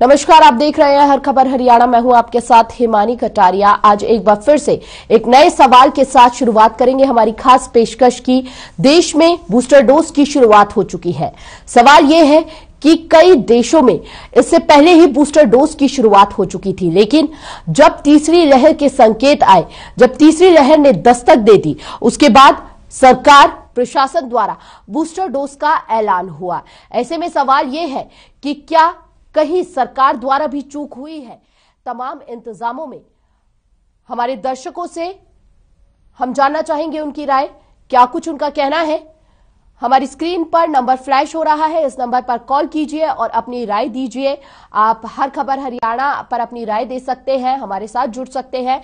नमस्कार, आप देख रहे हैं हर खबर हरियाणा। मैं हूं आपके साथ हिमानी कटारिया। आज एक बार फिर से एक नए सवाल के साथ शुरुआत करेंगे हमारी खास पेशकश की। देश में बूस्टर डोज की शुरुआत हो चुकी है। सवाल यह है कि कई देशों में इससे पहले ही बूस्टर डोज की शुरुआत हो चुकी थी, लेकिन जब तीसरी लहर के संकेत आए, जब तीसरी लहर ने दस्तक दे दी, उसके बाद सरकार प्रशासन द्वारा बूस्टर डोज का ऐलान हुआ। ऐसे में सवाल यह है कि क्या कहीं सरकार द्वारा भी चूक हुई है तमाम इंतजामों में? हमारे दर्शकों से हम जानना चाहेंगे उनकी राय, क्या कुछ उनका कहना है। हमारी स्क्रीन पर नंबर फ्लैश हो रहा है, इस नंबर पर कॉल कीजिए और अपनी राय दीजिए। आप हर खबर हरियाणा पर अपनी राय दे सकते हैं, हमारे साथ जुड़ सकते हैं।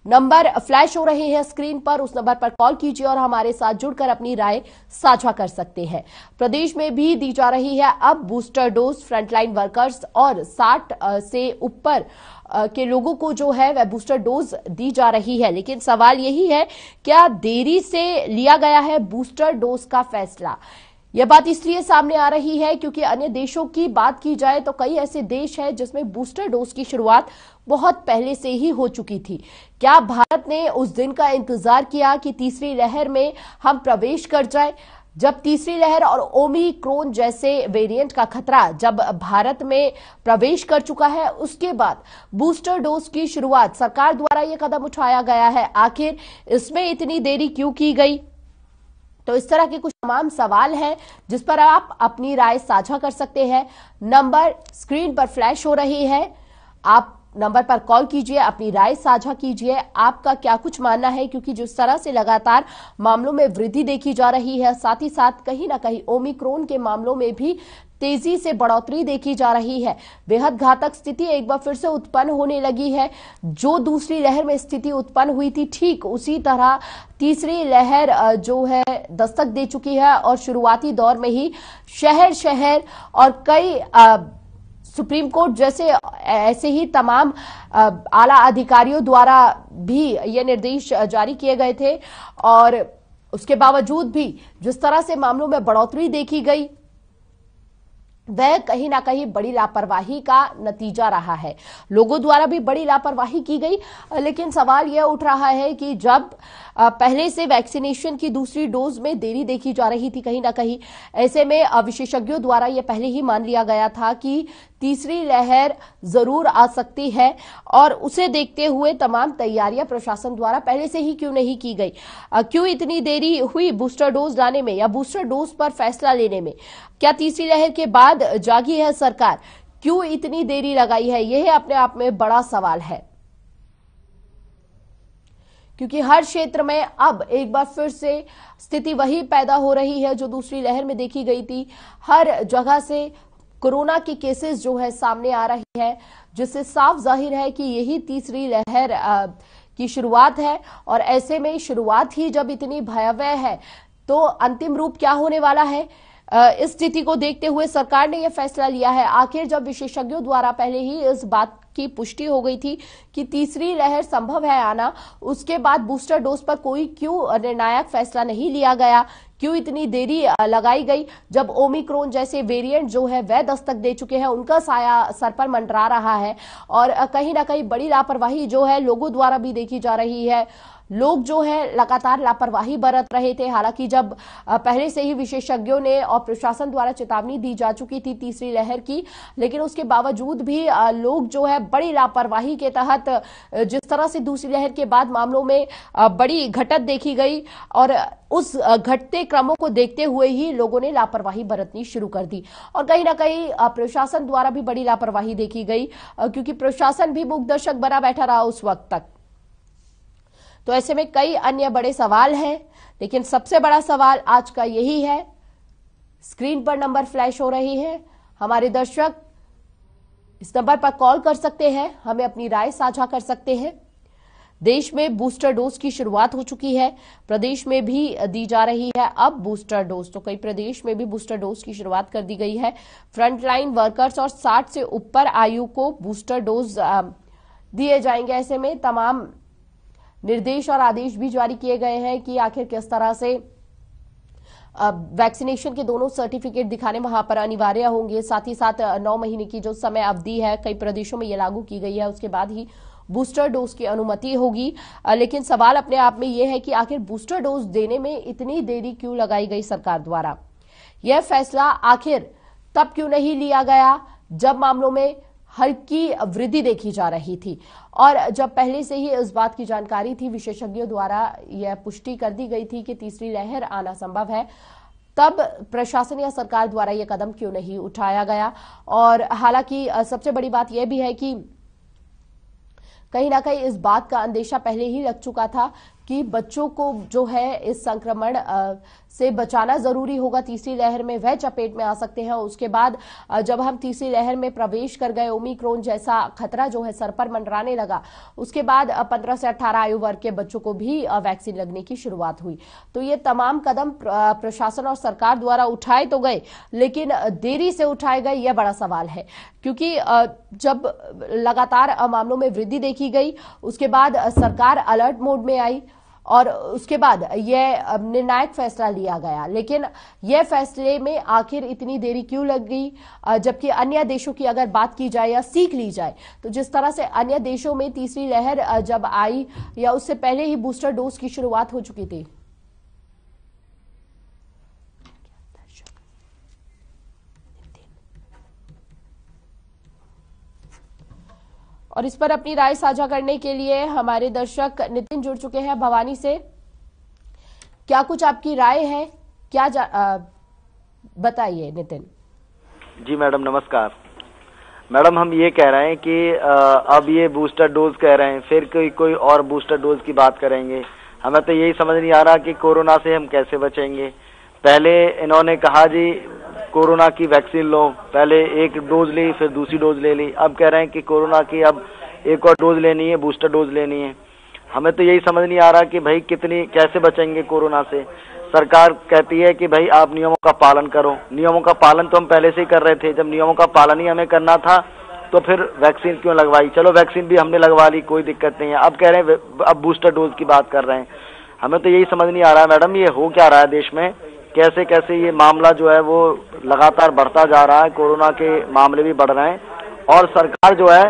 नंबर फ्लैश हो रहे हैं स्क्रीन पर, उस नंबर पर कॉल कीजिए और हमारे साथ जुड़कर अपनी राय साझा कर सकते हैं। प्रदेश में भी दी जा रही है अब बूस्टर डोज। फ्रंटलाइन वर्कर्स और 60 से ऊपर के लोगों को जो है वह बूस्टर डोज दी जा रही है, लेकिन सवाल यही है, क्या देरी से लिया गया है बूस्टर डोज का फैसला? यह बात इसलिए सामने आ रही है क्योंकि अन्य देशों की बात की जाए तो कई ऐसे देश हैं जिसमें बूस्टर डोज की शुरुआत बहुत पहले से ही हो चुकी थी। क्या भारत ने उस दिन का इंतजार किया कि तीसरी लहर में हम प्रवेश कर जाए? जब तीसरी लहर और ओमिक्रॉन जैसे वेरिएंट का खतरा जब भारत में प्रवेश कर चुका है, उसके बाद बूस्टर डोज की शुरुआत सरकार द्वारा यह कदम उठाया गया है। आखिर इसमें इतनी देरी क्यों की गई? तो इस तरह के कुछ तमाम सवाल हैं जिस पर आप अपनी राय साझा कर सकते हैं। नंबर स्क्रीन पर फ्लैश हो रही है, आप नंबर पर कॉल कीजिए, अपनी राय साझा कीजिए। आपका क्या कुछ मानना है? क्योंकि जिस तरह से लगातार मामलों में वृद्धि देखी जा रही है, साथ ही साथ कहीं ना कहीं ओमिक्रॉन के मामलों में भी तेजी से बढ़ोतरी देखी जा रही है। बेहद घातक स्थिति एक बार फिर से उत्पन्न होने लगी है। जो दूसरी लहर में स्थिति उत्पन्न हुई थी, ठीक उसी तरह तीसरी लहर जो है दस्तक दे चुकी है और शुरुआती दौर में ही शहर शहर और कई सुप्रीम कोर्ट जैसे ऐसे ही तमाम आला अधिकारियों द्वारा भी ये निर्देश जारी किए गए थे और उसके बावजूद भी जिस तरह से मामलों में बढ़ोतरी देखी गई, वह कहीं ना कहीं बड़ी लापरवाही का नतीजा रहा है। लोगों द्वारा भी बड़ी लापरवाही की गई, लेकिन सवाल यह उठ रहा है कि जब पहले से वैक्सीनेशन की दूसरी डोज में देरी देखी जा रही थी कहीं ना कहीं, ऐसे में विशेषज्ञों द्वारा यह पहले ही मान लिया गया था कि तीसरी लहर जरूर आ सकती है और उसे देखते हुए तमाम तैयारियां प्रशासन द्वारा पहले से ही क्यों नहीं की गई? क्यों इतनी देरी हुई बूस्टर डोज लाने में या बूस्टर डोज पर फैसला लेने में? क्या तीसरी लहर के बाद जागी है सरकार? क्यों इतनी देरी लगाई है? यह अपने आप में बड़ा सवाल है, क्योंकि हर क्षेत्र में अब एक बार फिर से स्थिति वही पैदा हो रही है जो दूसरी लहर में देखी गई थी। हर जगह से कोरोना की केसेस जो है सामने आ रही है, जिससे साफ जाहिर है कि यही तीसरी लहर की शुरुआत है। और ऐसे में शुरुआत ही जब इतनी भयावह है तो अंतिम रूप क्या होने वाला है? इस स्थिति को देखते हुए सरकार ने यह फैसला लिया है। आखिर जब विशेषज्ञों द्वारा पहले ही इस बात की पुष्टि हो गई थी कि तीसरी लहर संभव है आना, उसके बाद बूस्टर डोज पर कोई क्यों निर्णायक फैसला नहीं लिया गया? क्यों इतनी देरी लगाई गई? जब ओमिक्रॉन जैसे वेरिएंट जो है वह दस्तक दे चुके हैं, उनका साया सर पर मंडरा रहा है और कहीं ना कहीं बड़ी लापरवाही जो है लोगों द्वारा भी देखी जा रही है। लोग जो है लगातार लापरवाही बरत रहे थे। हालांकि जब पहले से ही विशेषज्ञों ने और प्रशासन द्वारा चेतावनी दी जा चुकी थी तीसरी लहर की, लेकिन उसके बावजूद भी लोग जो है बड़ी लापरवाही के तहत, जिस तरह से दूसरी लहर के बाद मामलों में बड़ी घटत देखी गई और उस घटते क्रमों को देखते हुए ही लोगों ने लापरवाही बरतनी शुरू कर दी और कहीं ना कहीं प्रशासन द्वारा भी बड़ी लापरवाही देखी गई, क्योंकि प्रशासन भी मूक दर्शक बना बैठा रहा उस वक्त तक। तो ऐसे में कई अन्य बड़े सवाल हैं, लेकिन सबसे बड़ा सवाल आज का यही है। स्क्रीन पर नंबर फ्लैश हो रही है, हमारे दर्शक इस नंबर पर कॉल कर सकते हैं, हमें अपनी राय साझा कर सकते हैं। देश में बूस्टर डोज की शुरुआत हो चुकी है, प्रदेश में भी दी जा रही है अब बूस्टर डोज। तो कई प्रदेश में भी बूस्टर डोज की शुरुआत कर दी गई है। फ्रंटलाइन वर्कर्स और 60 से ऊपर आयु को बूस्टर डोज दिए जाएंगे। ऐसे में तमाम निर्देश और आदेश भी जारी किए गए हैं कि आखिर किस तरह से वैक्सीनेशन के दोनों सर्टिफिकेट दिखाने वहां पर अनिवार्य होंगे। साथ ही साथ 9 महीने की जो समय अवधि है कई प्रदेशों में ये लागू की गई है, उसके बाद ही बूस्टर डोज की अनुमति होगी। लेकिन सवाल अपने आप में यह है कि आखिर बूस्टर डोज देने में इतनी देरी क्यों लगाई गई सरकार द्वारा? यह फैसला आखिर तब क्यों नहीं लिया गया जब मामलों में हल्की वृद्धि देखी जा रही थी और जब पहले से ही इस बात की जानकारी थी, विशेषज्ञों द्वारा यह पुष्टि कर दी गई थी कि तीसरी लहर आना संभव है, तब प्रशासन या सरकार द्वारा यह कदम क्यों नहीं उठाया गया? और हालांकि सबसे बड़ी बात यह भी है कि कहीं ना कहीं इस बात का अंदेशा पहले ही लग चुका था कि बच्चों को जो है इस संक्रमण से बचाना जरूरी होगा। तीसरी लहर में वह चपेट में आ सकते हैं। उसके बाद जब हम तीसरी लहर में प्रवेश कर गए, ओमिक्रॉन जैसा खतरा जो है सर पर मंडराने लगा, उसके बाद 15 से 18 आयु वर्ग के बच्चों को भी वैक्सीन लगने की शुरुआत हुई। तो ये तमाम कदम प्रशासन और सरकार द्वारा उठाए तो गए, लेकिन देरी से उठाए गए, यह बड़ा सवाल है। क्योंकि जब लगातार मामलों में वृद्धि देखी गई, उसके बाद सरकार अलर्ट मोड में आई और उसके बाद यह निर्णायक फैसला लिया गया। लेकिन यह फैसले में आखिर इतनी देरी क्यों लग गई? जबकि अन्य देशों की अगर बात की जाए या सीख ली जाए तो जिस तरह से अन्य देशों में तीसरी लहर जब आई या उससे पहले ही बूस्टर डोज की शुरुआत हो चुकी थी। और इस पर अपनी राय साझा करने के लिए हमारे दर्शक नितिन जुड़ चुके हैं भवानी से। क्या कुछ आपकी राय है, क्या बताइए नितिन। जी मैडम नमस्कार। मैडम हम ये कह रहे हैं कि अब ये बूस्टर डोज कह रहे हैं, फिर कोई और बूस्टर डोज की बात करेंगे। हमें तो यही समझ नहीं आ रहा कि कोरोना से हम कैसे बचेंगे। पहले इन्होंने कहा जी कोरोना की वैक्सीन लो, पहले एक डोज ली फिर दूसरी डोज ले ली, अब कह रहे हैं कि कोरोना की अब एक और डोज लेनी है, बूस्टर डोज लेनी है। हमें तो यही समझ नहीं आ रहा कि भाई कैसे बचेंगे कोरोना से। सरकार कहती है कि भाई आप नियमों का पालन करो। नियमों का पालन तो हम पहले से ही कर रहे थे। जब नियमों का पालन ही हमें करना था तो फिर वैक्सीन क्यों लगवाई? चलो वैक्सीन भी हमने लगवा ली, कोई दिक्कत नहीं है। अब कह रहे हैं अब बूस्टर डोज की बात कर रहे हैं। हमें तो यही समझ नहीं आ रहा है मैडम, ये हो क्या रहा है देश में? कैसे कैसे ये मामला जो है वो लगातार बढ़ता जा रहा है, कोरोना के मामले भी बढ़ रहे हैं और सरकार जो है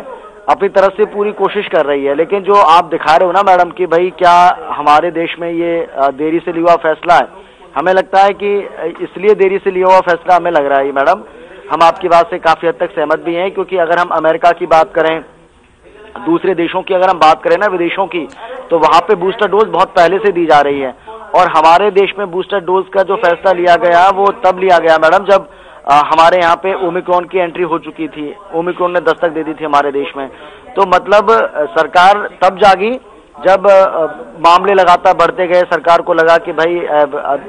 अपनी तरफ से पूरी कोशिश कर रही है। लेकिन जो आप दिखा रहे हो ना मैडम कि भाई क्या हमारे देश में ये देरी से लिया हुआ फैसला है, हमें लगता है कि इसलिए देरी से लिया हुआ फैसला हमें लग रहा है मैडम। हम आपकी बात से काफी हद तक सहमत भी हैं, क्योंकि अगर हम अमेरिका की बात करें, दूसरे देशों की अगर हम बात करें ना, विदेशों की, तो वहां पे बूस्टर डोज बहुत पहले से दी जा रही है। और हमारे देश में बूस्टर डोज का जो फैसला लिया गया वो तब लिया गया मैडम जब हमारे यहाँ पे ओमिक्रॉन की एंट्री हो चुकी थी। ओमिक्रॉन ने दस्तक दे दी थी हमारे देश में। तो मतलब सरकार तब जागी जब मामले लगातार बढ़ते गए। सरकार को लगा कि भाई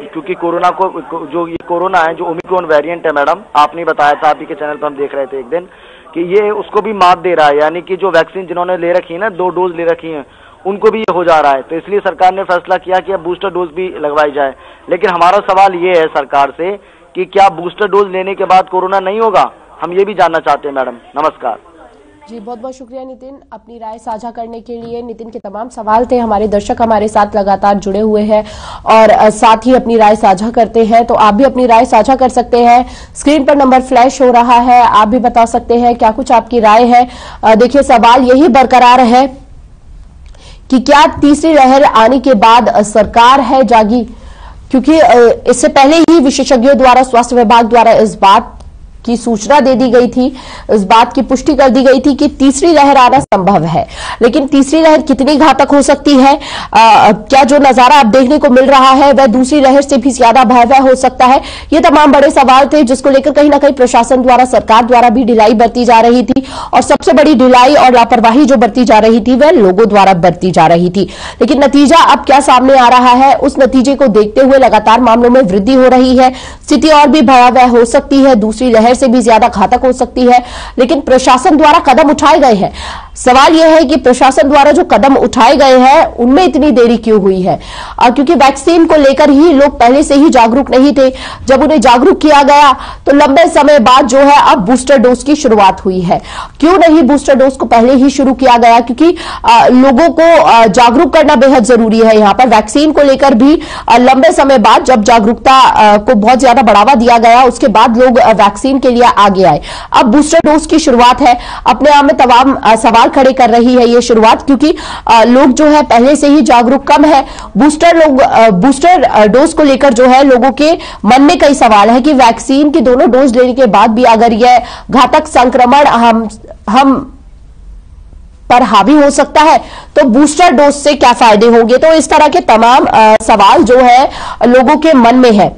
क्योंकि कोरोना को जो ये कोरोना है, जो ओमिक्रॉन वेरिएंट है मैडम, आपने बताया था, आप ही के चैनल पर हम देख रहे थे एक दिन कि ये उसको भी मात दे रहा है। यानी कि जो वैक्सीन जिन्होंने ले रखी है ना, 2 डोज ले रखी है, उनको भी ये हो जा रहा है। तो इसलिए सरकार ने फैसला किया कि अब बूस्टर डोज भी लगवाई जाए। लेकिन हमारा सवाल ये है सरकार से कि क्या बूस्टर डोज लेने के बाद कोरोना नहीं होगा? हम ये भी जानना चाहते हैं मैडम। नमस्कार जी, बहुत बहुत शुक्रिया नितिन अपनी राय साझा करने के लिए। नितिन के तमाम सवाल थे। हमारे दर्शक हमारे साथ लगातार जुड़े हुए हैं और साथ ही अपनी राय साझा करते हैं, तो आप भी अपनी राय साझा कर सकते हैं। स्क्रीन पर नंबर फ्लैश हो रहा है, आप भी बता सकते हैं क्या कुछ आपकी राय है। देखिए सवाल यही बरकरार है कि क्या तीसरी लहर आने के बाद सरकार है जागी? क्योंकि इससे पहले ही विशेषज्ञों द्वारा, स्वास्थ्य विभाग द्वारा इस बात की सूचना दे दी गई थी, इस बात की पुष्टि कर दी गई थी कि तीसरी लहर आना संभव है। लेकिन तीसरी लहर कितनी घातक हो सकती है, क्या जो नजारा अब देखने को मिल रहा है वह दूसरी लहर से भी ज्यादा भयावह हो सकता है? ये तमाम बड़े सवाल थे जिसको लेकर कहीं ना कहीं प्रशासन द्वारा, सरकार द्वारा भी ढिलाई बरती जा रही थी। और सबसे बड़ी ढिलाई और लापरवाही जो बरती जा रही थी वह लोगों द्वारा बरती जा रही थी। लेकिन नतीजा अब क्या सामने आ रहा है, उस नतीजे को देखते हुए लगातार मामलों में वृद्धि हो रही है। स्थिति और भी भयावह हो सकती है, दूसरी लहर से भी ज्यादा घातक हो सकती है। लेकिन प्रशासन द्वारा कदम उठाए गए हैं। सवाल यह है कि प्रशासन द्वारा जो कदम उठाए गए हैं उनमें इतनी देरी क्यों हुई है, क्योंकि वैक्सीन को लेकर ही लोग पहले से ही जागरूक नहीं थे। जब उन्हें जागरूक किया गया तो लंबे समय बाद जो है अब बूस्टर डोज की शुरुआत हुई है। क्यों नहीं बूस्टर डोज को पहले ही शुरू किया गया, क्योंकि लोगों को जागरूक करना बेहद जरूरी है। यहां पर वैक्सीन को लेकर भी लंबे समय बाद जब जागरूकता को बहुत ज्यादा बढ़ावा दिया गया, उसके बाद लोग वैक्सीन के लिए आगे आए। अब बूस्टर डोज की शुरुआत है, अपने आप में तमाम सवाल खड़े कर रही है ये शुरुआत, क्योंकि लोग जो है पहले से ही जागरूक कम है। बूस्टर डोज को लेकर जो है लोगों के मन में कई सवाल है कि वैक्सीन की दोनों डोज लेने के बाद भी अगर यह घातक संक्रमण हम पर हावी हो सकता है तो बूस्टर डोज से क्या फायदे होंगे। तो इस तरह के तमाम सवाल जो है लोगों के मन में है।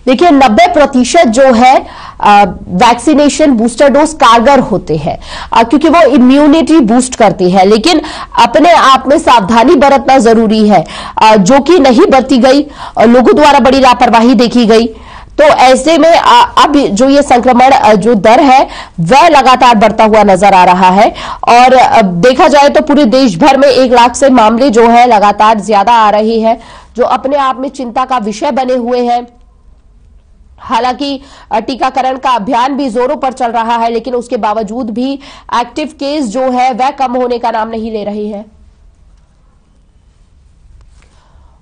देखिए 90% जो है वैक्सीनेशन बूस्टर डोज कारगर होते हैं, क्योंकि वो इम्यूनिटी बूस्ट करती है, लेकिन अपने आप में सावधानी बरतना जरूरी है, जो कि नहीं बरती गई, लोगों द्वारा बड़ी लापरवाही देखी गई। तो ऐसे में अब जो ये संक्रमण जो दर है वह लगातार बढ़ता हुआ नजर आ रहा है, और देखा जाए तो पूरे देश भर में 1 लाख से मामले जो है लगातार ज्यादा आ रहे हैं, जो अपने आप में चिंता का विषय बने हुए हैं। हालांकि टीकाकरण का अभियान भी जोरों पर चल रहा है, लेकिन उसके बावजूद भी एक्टिव केस जो है वह कम होने का नाम नहीं ले रहे हैं।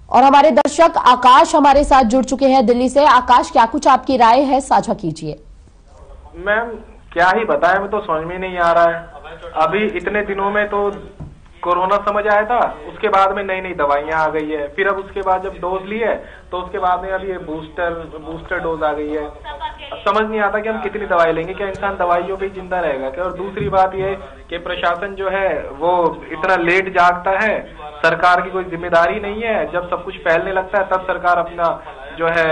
और हमारे दर्शक आकाश हमारे साथ जुड़ चुके हैं दिल्ली से। आकाश, क्या कुछ आपकी राय है, साझा कीजिए। मैम क्या ही बताएं, मैं तो समझ में नहीं आ रहा है। अभी इतने दिनों में तो कोरोना समझ आया था, उसके बाद में नई नई दवाइयां आ गई है, फिर अब उसके बाद जब डोज ली है तो उसके बाद में अब ये बूस्टर डोज आ गई है। अब समझ नहीं आता कि हम कितनी दवाई लेंगे, क्या इंसान दवाइयों पे ही जिंदा रहेगा क्या। और दूसरी बात ये कि प्रशासन जो है वो इतना लेट जागता है, सरकार की कोई जिम्मेदारी नहीं है। जब सब कुछ फैलने लगता है तब सरकार अपना जो है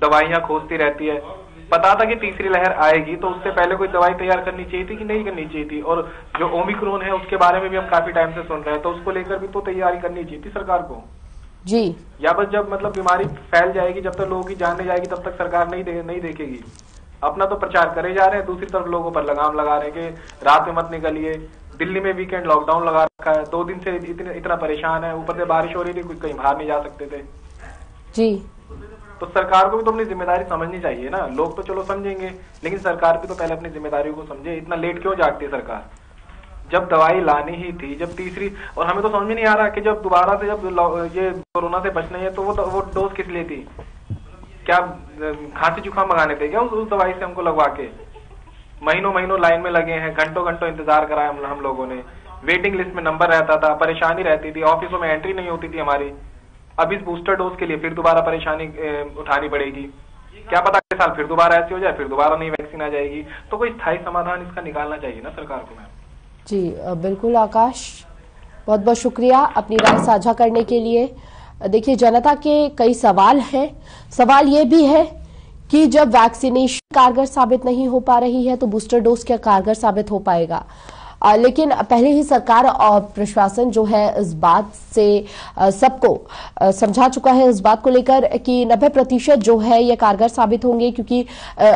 दवाइयां खोजती रहती है। पता था कि तीसरी लहर आएगी तो उससे पहले कोई दवाई तैयार करनी चाहिए थी कि नहीं करनी चाहिए थी। और जो ओमिक्रॉन है उसके बारे में भी हम काफी टाइम से सुन रहे हैं, तो उसको लेकर भी तो तैयारी करनी चाहिए थी सरकार को जी। या बस जब मतलब बीमारी फैल जाएगी, जब तक लोगों की जान नहीं जाएगी तब तक सरकार नहीं देखेगी। अपना तो प्रचार करे जा रहे हैं, दूसरी तरफ लोगों पर लगाम लगा रहे हैं कि रात में मत निकलिए। दिल्ली में वीकेंड लॉकडाउन लगा रखा है, 2 दिन से इतना परेशान है, ऊपर से बारिश हो रही थी, कुछ कहीं बाहर नहीं जा सकते थे जी। तो सरकार को भी तो अपनी जिम्मेदारी समझनी चाहिए ना। लोग तो चलो समझेंगे, लेकिन सरकार भी तो पहले अपनी जिम्मेदारी को समझे। इतना लेट क्यों जागती है सरकार, जब दवाई लानी ही थी, जब तीसरी। और हमें तो समझ में नहीं आ रहा कि जब दोबारा से जब ये कोरोना से बचना है तो वो डोज किस लिए थी। क्या खांसी जुकाम मंगाने थे क्या उस दवाई से हमको लगवा के। महीनों लाइन में लगे हैं, घंटों इंतजार कराया हम लोगों ने। वेटिंग लिस्ट में नंबर रहता था, परेशानी रहती थी, ऑफिसों में एंट्री नहीं होती थी हमारी। अब इस बूस्टर डोज के लिए फिर दोबारा परेशानी उठानी पड़ेगी। क्या पता अगले साल फिर दोबारा ऐसी हो जाए, फिर दोबारा नई वैक्सीन आ जाएगी। तो कोई स्थायी समाधान इसका निकालना चाहिए ना सरकार को। मैम जी बिल्कुल आकाश, बहुत बहुत शुक्रिया अपनी राय साझा करने के लिए। देखिए जनता के कई सवाल हैं। सवाल ये भी है कि जब वैक्सीनेशन कारगर साबित नहीं हो पा रही है तो बूस्टर डोज क्या कारगर साबित हो पाएगा। लेकिन पहले ही सरकार और प्रशासन जो है इस बात से सबको समझा चुका है, इस बात को लेकर कि 90% जो है ये कारगर साबित होंगे, क्योंकि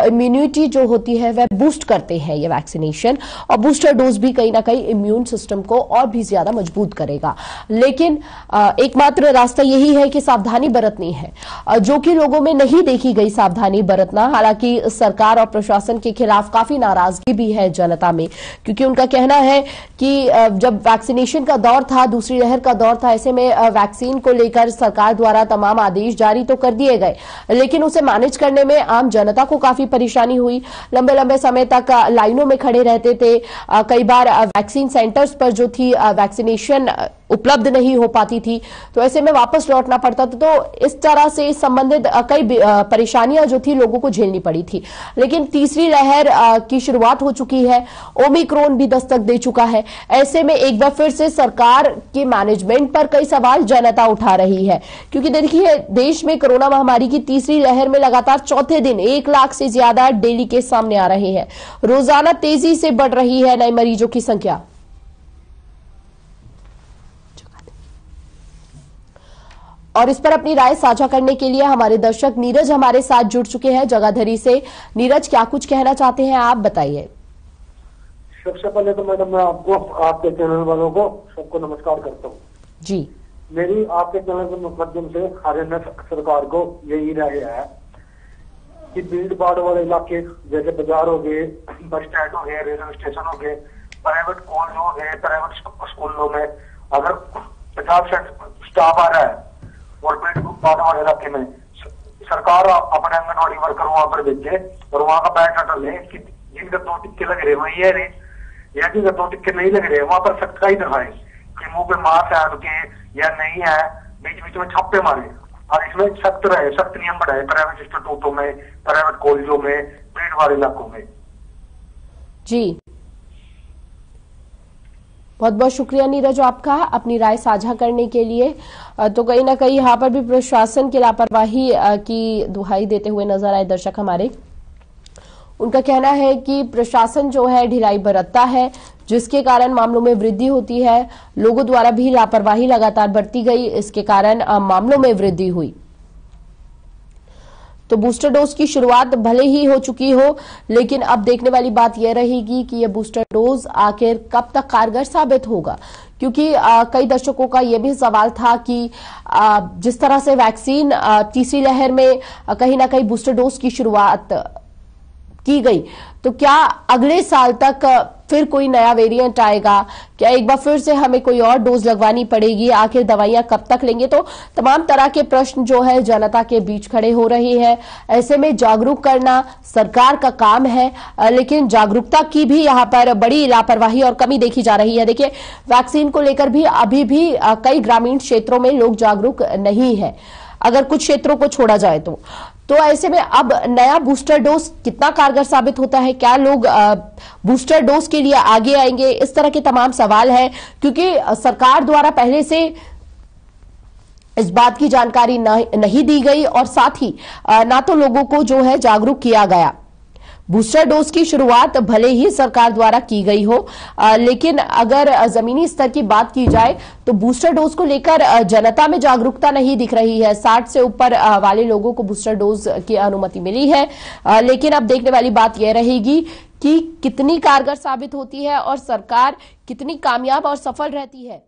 इम्यूनिटी जो होती है वह बूस्ट करते हैं ये वैक्सीनेशन, और बूस्टर डोज भी कहीं ना कहीं इम्यून सिस्टम को और भी ज्यादा मजबूत करेगा। लेकिन एकमात्र रास्ता यही है कि सावधानी बरतनी है, जो कि लोगों में नहीं देखी गई सावधानी बरतना। हालांकि सरकार और प्रशासन के खिलाफ काफी नाराजगी भी है जनता में, क्योंकि उनका कहना है कि जब वैक्सीनेशन का दौर था, दूसरी लहर का दौर था, ऐसे में वैक्सीन को लेकर सरकार द्वारा तमाम आदेश जारी तो कर दिए गए, लेकिन उसे मैनेज करने में आम जनता को काफी परेशानी हुई। लंबे समय तक लाइनों में खड़े रहते थे। कई बार वैक्सीन सेंटर्स पर जो थी वैक्सीनेशन उपलब्ध नहीं हो पाती थी, तो ऐसे में वापस लौटना पड़ता था। तो इस तरह से संबंधित कई परेशानियां जो थी लोगों को झेलनी पड़ी थी। लेकिन तीसरी लहर की शुरुआत हो चुकी है, ओमिक्रॉन भी दस्तक दे चुका है। ऐसे में एक बार फिर से सरकार के मैनेजमेंट पर कई सवाल जनता उठा रही है, क्योंकि देखिए देश में कोरोना महामारी की तीसरी लहर में लगातार चौथे दिन 1 लाख से ज्यादा डेली केस सामने आ रहे हैं। रोजाना तेजी से बढ़ रही है नए मरीजों की संख्या। और इस पर अपनी राय साझा करने के लिए हमारे दर्शक नीरज हमारे साथ जुड़ चुके हैं जगाधरी से। नीरज, क्या कुछ कहना चाहते हैं आप, बताइए। सबसे पहले तो मैडम मैं आपको, आपके चैनल वालों को सबको नमस्कार करता हूँ जी। मेरी आपके चैनल के माध्यम से हरियाणा सरकार को यही राय है कि भीड़ भाड़ वाले इलाके जैसे बाजार हो गए, बस स्टैंड हो गए, रेलवे स्टेशन हो गए, प्राइवेट कॉलेज हो गए, प्राइवेट स्कूलों में अगर 50% स्टाफ आ रहा है और भीड़ भाड़ वाले इलाके में सरकार अपने आंगनबाड़ी वर्कर वहां पर भेजे और वहां का बायोडाटा ले कि जिनके 2 टिक्के लग रहे वही है या जिनके 2 टिक्के नहीं लग रहे वहां पर सख्ताई दिखाए कि मुंह पे मास्क है उनके या नहीं है, बीच बीच में छापे मारे और इसमें सख्त रहे, सख्त नियम बढ़ाए प्राइवेट इंस्टीट्यूटों में, प्राइवेट कॉलेजों में, भीड़ भाड़ इलाकों में। जी, बहुत बहुत शुक्रिया नीरज आपका अपनी राय साझा करने के लिए। तो कहीं ना कहीं यहाँ पर भी प्रशासन की लापरवाही की दुहाई देते हुए नजर आए दर्शक हमारे। उनका कहना है कि प्रशासन जो है ढिलाई बरतता है, जिसके कारण मामलों में वृद्धि होती है। लोगों द्वारा भी लापरवाही लगातार बरती गई, इसके कारण मामलों में वृद्धि हुई। तो बूस्टर डोज की शुरुआत भले ही हो चुकी हो, लेकिन अब देखने वाली बात यह रहेगी कि यह बूस्टर डोज आखिर कब तक कारगर साबित होगा, क्योंकि कई दर्शकों का यह भी सवाल था कि जिस तरह से वैक्सीन तीसरी लहर में कहीं ना कहीं बूस्टर डोज की शुरुआत की गई, तो क्या अगले साल तक फिर कोई नया वेरिएंट आएगा, क्या एक बार फिर से हमें कोई और डोज लगवानी पड़ेगी, आखिर दवाइयां कब तक लेंगे। तो तमाम तरह के प्रश्न जो है जनता के बीच खड़े हो रहे हैं। ऐसे में जागरूक करना सरकार का काम है, लेकिन जागरूकता की भी यहां पर बड़ी लापरवाही और कमी देखी जा रही है। देखिए, वैक्सीन को लेकर भी अभी भी कई ग्रामीण क्षेत्रों में लोग जागरूक नहीं है, अगर कुछ क्षेत्रों को छोड़ा जाए तो ऐसे में अब नया बूस्टर डोज कितना कारगर साबित होता है, क्या लोग बूस्टर डोज के लिए आगे आएंगे, इस तरह के तमाम सवाल हैं, क्योंकि सरकार द्वारा पहले से इस बात की जानकारी नहीं दी गई और साथ ही ना तो लोगों को जो है जागरूक किया गया। बूस्टर डोज की शुरुआत भले ही सरकार द्वारा की गई हो, लेकिन अगर जमीनी स्तर की बात की जाए तो बूस्टर डोज को लेकर जनता में जागरूकता नहीं दिख रही है। 60 से ऊपर वाले लोगों को बूस्टर डोज की अनुमति मिली है, लेकिन अब देखने वाली बात यह रहेगी कि कितनी कारगर साबित होती है और सरकार कितनी कामयाब और सफल रहती है।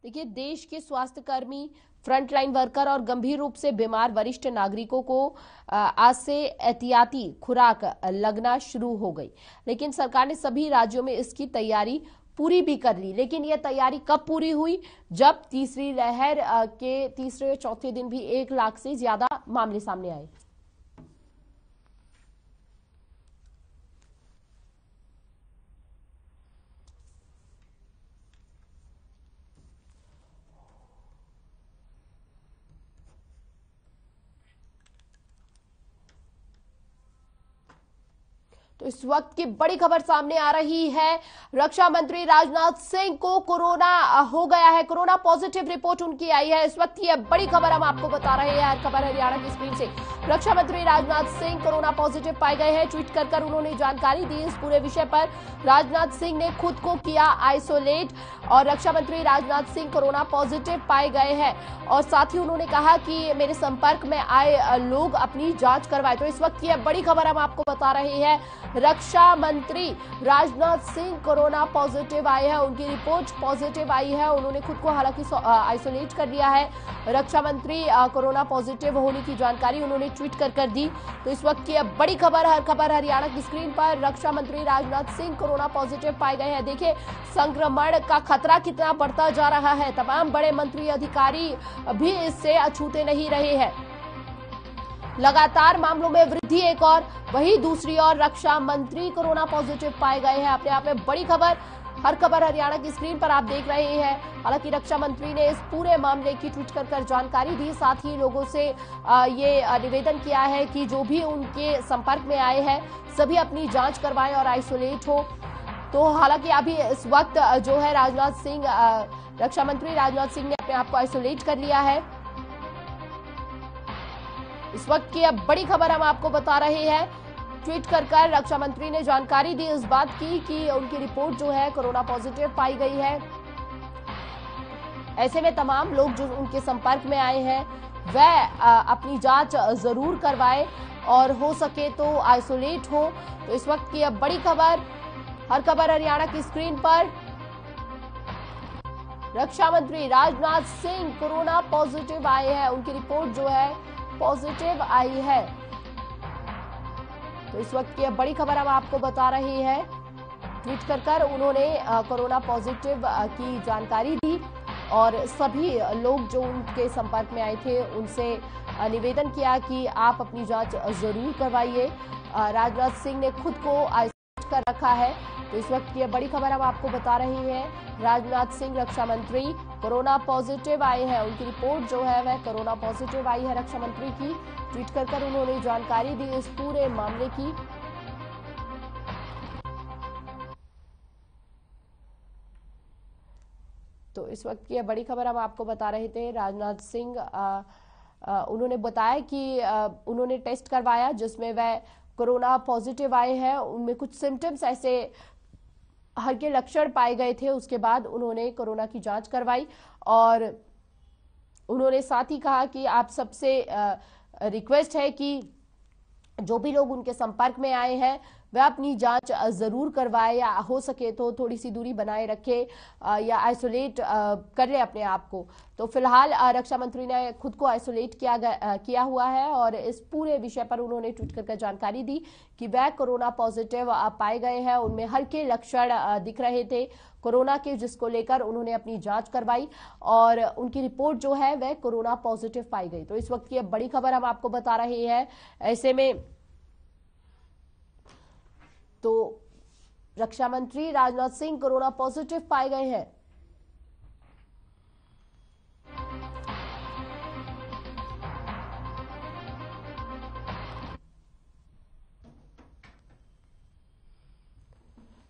देखिए, देश के स्वास्थ्यकर्मी, फ्रंटलाइन वर्कर और गंभीर रूप से बीमार वरिष्ठ नागरिकों को आज से एहतियाती खुराक लगना शुरू हो गई, लेकिन सरकार ने सभी राज्यों में इसकी तैयारी पूरी भी कर ली। लेकिन यह तैयारी कब पूरी हुई, जब तीसरी लहर के तीसरे चौथे दिन भी 1 लाख से ज्यादा मामले सामने आए। तो इस वक्त की बड़ी खबर सामने आ रही है, रक्षा मंत्री राजनाथ सिंह को कोरोना हो गया है, कोरोना पॉजिटिव रिपोर्ट उनकी आई है। इस वक्त ये बड़ी खबर हम आपको बता रहे हैं हर खबर हरियाणा की स्क्रीन से। रक्षा मंत्री राजनाथ सिंह कोरोना पॉजिटिव पाए गए हैं। ट्वीट कर उन्होंने जानकारी दी इस पूरे विषय पर। राजनाथ सिंह ने खुद को किया आइसोलेट और रक्षा मंत्री राजनाथ सिंह कोरोना पॉजिटिव पाए गए हैं और साथ ही उन्होंने कहा कि मेरे संपर्क में आए लोग अपनी जांच करवाए। तो इस वक्त की बड़ी खबर हम आपको बता रहे हैं, रक्षा मंत्री राजनाथ सिंह कोरोना पॉजिटिव आए हैं, उनकी रिपोर्ट पॉजिटिव आई है। उन्होंने खुद को हालांकि आइसोलेट कर लिया है। रक्षा मंत्री कोरोना पॉजिटिव होने की जानकारी उन्होंने ट्वीट कर दी। तो इस वक्त की बड़ी खबर हर खबर हरियाणा की स्क्रीन पर, रक्षा मंत्री राजनाथ सिंह कोरोना पॉजिटिव पाए गए हैं। देखिए, संक्रमण का खतरा कितना बढ़ता जा रहा है, तमाम बड़े मंत्री अधिकारी भी इससे अछूते नहीं रहे हैं। लगातार मामलों में वृद्धि एक और, वहीं दूसरी ओर रक्षा मंत्री कोरोना पॉजिटिव पाए गए हैं। अपने आप में बड़ी खबर हर खबर हरियाणा की स्क्रीन पर आप देख रहे हैं। हालांकि रक्षा मंत्री ने इस पूरे मामले की ट्वीट कर जानकारी दी, साथ ही लोगों से ये निवेदन किया है कि जो भी उनके संपर्क में आए हैं सभी अपनी जांच करवाएं और आइसोलेट हो। तो हालांकि अभी इस वक्त जो है राजनाथ सिंह, रक्षा मंत्री राजनाथ सिंह ने अपने आप को आइसोलेट कर लिया है। इस वक्त की अब बड़ी खबर हम आपको बता रहे हैं। ट्वीट कर रक्षा मंत्री ने जानकारी दी इस बात की कि उनकी रिपोर्ट जो है कोरोना पॉजिटिव पाई गई है। ऐसे में तमाम लोग जो उनके संपर्क में आए हैं वह अपनी जांच जरूर करवाए और हो सके तो आइसोलेट हो। तो इस वक्त की अब बड़ी खबर, हर खबर हरियाणा की स्क्रीन पर। रक्षा मंत्री राजनाथ सिंह कोरोना पॉजिटिव आए हैं, उनकी रिपोर्ट जो है पॉजिटिव आई है। तो इस वक्त की अब बड़ी खबर हम आपको बता रहे हैं। ट्वीट कर उन्होंने कोरोना पॉजिटिव की जानकारी दी और सभी लोग जो उनके संपर्क में आए थे उनसे निवेदन किया कि आप अपनी जांच जरूर करवाइए। राजनाथ सिंह ने खुद को आइसोलेट कर रखा है। तो इस वक्त की बड़ी खबर हम आपको बता रहे हैं। राजनाथ सिंह रक्षा मंत्री कोरोना पॉजिटिव आए हैं, उनकी रिपोर्ट जो है वह कोरोना पॉजिटिव आई है रक्षा मंत्री की। ट्वीट कर उन्होंने जानकारी दी इस पूरे मामले की। तो इस वक्त की बड़ी खबर हम आपको बता रहे थे। राजनाथ सिंह उन्होंने बताया कि उन्होंने टेस्ट करवाया जिसमें वह कोरोना पॉजिटिव आए हैं। उनमें कुछ सिम्टम्स ऐसे हल्के लक्षण पाए गए थे, उसके बाद उन्होंने कोरोना की जांच करवाई और उन्होंने साथ ही कहा कि आप सबसे रिक्वेस्ट है कि जो भी लोग उनके संपर्क में आए हैं वह अपनी जांच जरूर करवाए या हो सके तो थोड़ी सी दूरी बनाए रखे या आइसोलेट कर ले अपने आप को। तो फिलहाल रक्षा मंत्री ने खुद को आइसोलेट किया हुआ है और इस पूरे विषय पर उन्होंने ट्वीट कर जानकारी दी कि वह कोरोना पॉजिटिव पाए गए हैं। उनमें हल्के लक्षण दिख रहे थे कोरोना के, जिसको लेकर उन्होंने अपनी जांच करवाई और उनकी रिपोर्ट जो है वह कोरोना पॉजिटिव पाई गई। तो इस वक्त की अब बड़ी खबर हम आपको बता रहे हैं। ऐसे में तो रक्षा मंत्री राजनाथ सिंह कोरोना पॉजिटिव पाए गए हैं।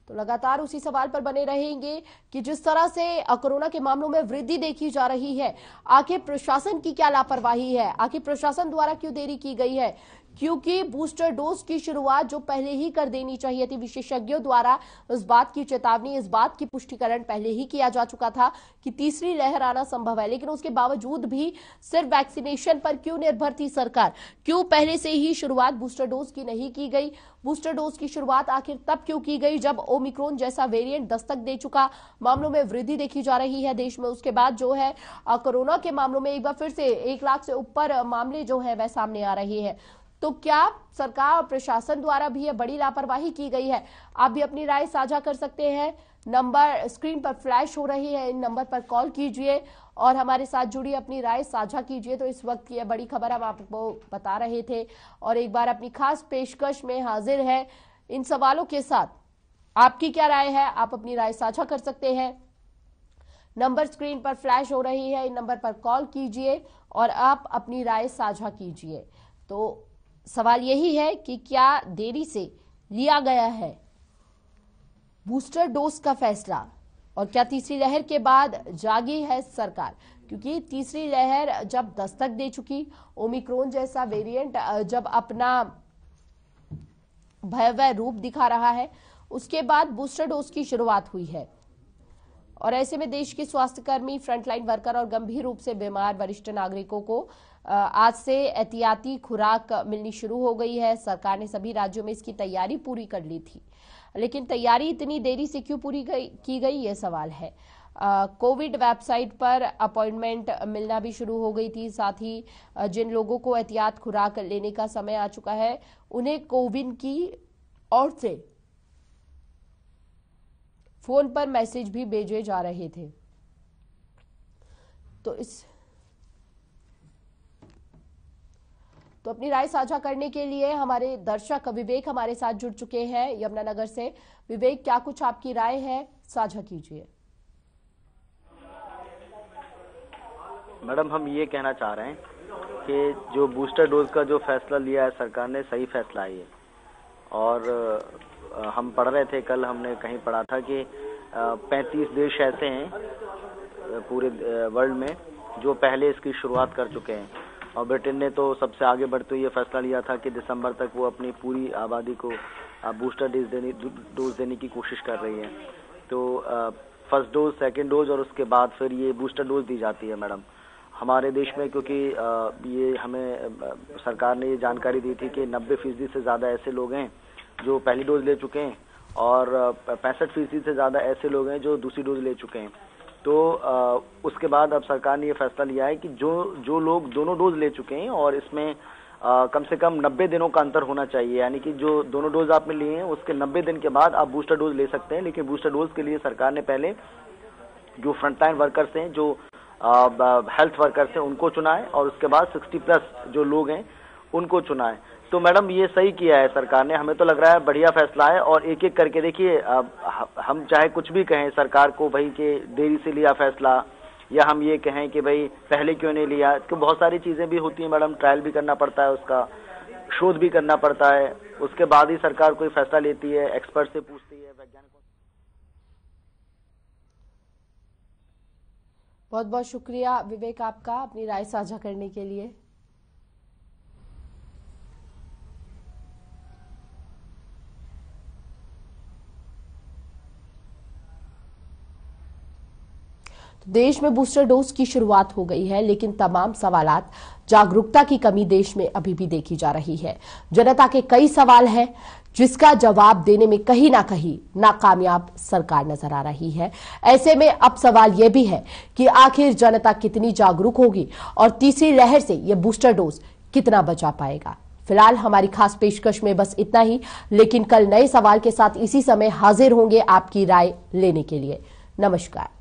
तो लगातार उसी सवाल पर बने रहेंगे कि जिस तरह से कोरोना के मामलों में वृद्धि देखी जा रही है, आखिर प्रशासन की क्या लापरवाही है, आखिर प्रशासन द्वारा क्यों देरी की गई है, क्योंकि बूस्टर डोज की शुरुआत जो पहले ही कर देनी चाहिए थी। विशेषज्ञों द्वारा इस बात की चेतावनी, इस बात की पुष्टिकरण पहले ही किया जा चुका था कि तीसरी लहर आना संभव है, लेकिन उसके बावजूद भी सिर्फ वैक्सीनेशन पर क्यों निर्भर थी सरकार? क्यों पहले से ही शुरुआत बूस्टर डोज की नहीं की गई? बूस्टर डोज की शुरुआत आखिर तब क्यों की गई जब ओमिक्रॉन जैसा वेरिएंट दस्तक दे चुका, मामलों में वृद्धि देखी जा रही है देश में। उसके बाद जो है कोरोना के मामलों में एक बार फिर से 1 लाख से ऊपर मामले जो है वह सामने आ रहे हैं। तो क्या सरकार और प्रशासन द्वारा भी यह बड़ी लापरवाही की गई है? आप भी अपनी राय साझा कर सकते हैं। नंबर स्क्रीन पर फ्लैश हो रही है, इन नंबर पर कॉल कीजिए और हमारे साथ जुड़ी अपनी राय साझा कीजिए। तो इस वक्त की बड़ी खबर हम आपको बता रहे थे और एक बार अपनी खास पेशकश में हाजिर है इन सवालों के साथ। आपकी क्या राय है? आप अपनी राय साझा कर सकते हैं। नंबर स्क्रीन पर फ्लैश हो रही है, इन नंबर पर कॉल कीजिए और आप अपनी राय साझा कीजिए। तो सवाल यही है कि क्या देरी से लिया गया है बूस्टर डोज का फैसला और क्या तीसरी लहर के बाद जागी है सरकार? क्योंकि तीसरी लहर जब दस्तक दे चुकी, ओमिक्रॉन जैसा वेरिएंट जब अपना भयावह रूप दिखा रहा है, उसके बाद बूस्टर डोज की शुरुआत हुई है और ऐसे में देश के स्वास्थ्यकर्मी, फ्रंटलाइन वर्कर और गंभीर रूप से बीमार वरिष्ठ नागरिकों को आज से एहतियाती खुराक मिलनी शुरू हो गई है। सरकार ने सभी राज्यों में इसकी तैयारी पूरी कर ली थी, लेकिन तैयारी इतनी देरी से क्यों पूरी की गई, ये सवाल है। कोविड वेबसाइट पर अपॉइंटमेंट मिलना भी शुरू हो गई थी। साथ ही जिन लोगों को एहतियात खुराक लेने का समय आ चुका है, उन्हें कोविन की ओर से फोन पर मैसेज भी भेजे जा रहे थे। तो अपनी राय साझा करने के लिए हमारे दर्शक विवेक हमारे साथ जुड़ चुके हैं यमुनानगर से। विवेक, क्या कुछ आपकी राय है, साझा कीजिए। मैडम, हम ये कहना चाह रहे हैं कि जो बूस्टर डोज का जो फैसला लिया है सरकार ने, सही फैसला है ये। और हम पढ़ रहे थे, कल हमने कहीं पढ़ा था कि 35 देश ऐसे हैं पूरे वर्ल्ड में जो पहले इसकी शुरुआत कर चुके हैं और ब्रिटेन ने तो सबसे आगे बढ़ते हुए ये फैसला लिया था कि दिसंबर तक वो अपनी पूरी आबादी को बूस्टर डोज देने की कोशिश कर रही है। तो फर्स्ट डोज, सेकंड डोज और उसके बाद फिर ये बूस्टर डोज दी जाती है। मैडम, हमारे देश में, क्योंकि ये हमें सरकार ने ये जानकारी दी थी कि 90% से ज़्यादा ऐसे लोग हैं जो पहली डोज ले चुके हैं और 65% से ज़्यादा ऐसे लोग हैं जो दूसरी डोज ले चुके हैं। तो उसके बाद अब सरकार ने ये फैसला लिया है कि जो लोग दोनों डोज ले चुके हैं और इसमें कम से कम 90 दिनों का अंतर होना चाहिए, यानी कि जो दोनों डोज आपने लिए हैं उसके 90 दिन के बाद आप बूस्टर डोज ले सकते हैं। लेकिन बूस्टर डोज के लिए सरकार ने पहले जो फ्रंटलाइन वर्कर्स हैं, जो हेल्थ वर्कर्स हैं, उनको चुना है और उसके बाद 60+ जो लोग हैं उनको चुना है। तो मैडम ये सही किया है सरकार ने, हमें तो लग रहा है बढ़िया फैसला है। और एक एक करके देखिए, हम चाहे कुछ भी कहें सरकार को भाई कि देरी से लिया फैसला, या हम ये कहें कि भाई पहले क्यों नहीं लिया, तो बहुत सारी चीजें भी होती हैं मैडम, ट्रायल भी करना पड़ता है, उसका शोध भी करना पड़ता है, उसके बाद ही सरकार कोई फैसला लेती है, एक्सपर्ट से पूछती है, वैज्ञानिकों। बहुत बहुत शुक्रिया विवेक आपका अपनी राय साझा करने के लिए। देश में बूस्टर डोज की शुरुआत हो गई है, लेकिन तमाम सवालात, जागरूकता की कमी देश में अभी भी देखी जा रही है। जनता के कई सवाल हैं जिसका जवाब देने में कहीं ना कहीं नाकामयाब सरकार नजर आ रही है। ऐसे में अब सवाल यह भी है कि आखिर जनता कितनी जागरूक होगी और तीसरी लहर से यह बूस्टर डोज कितना बचा पाएगा। फिलहाल हमारी खास पेशकश में बस इतना ही, लेकिन कल नए सवाल के साथ इसी समय हाजिर होंगे आपकी राय लेने के लिए। नमस्कार।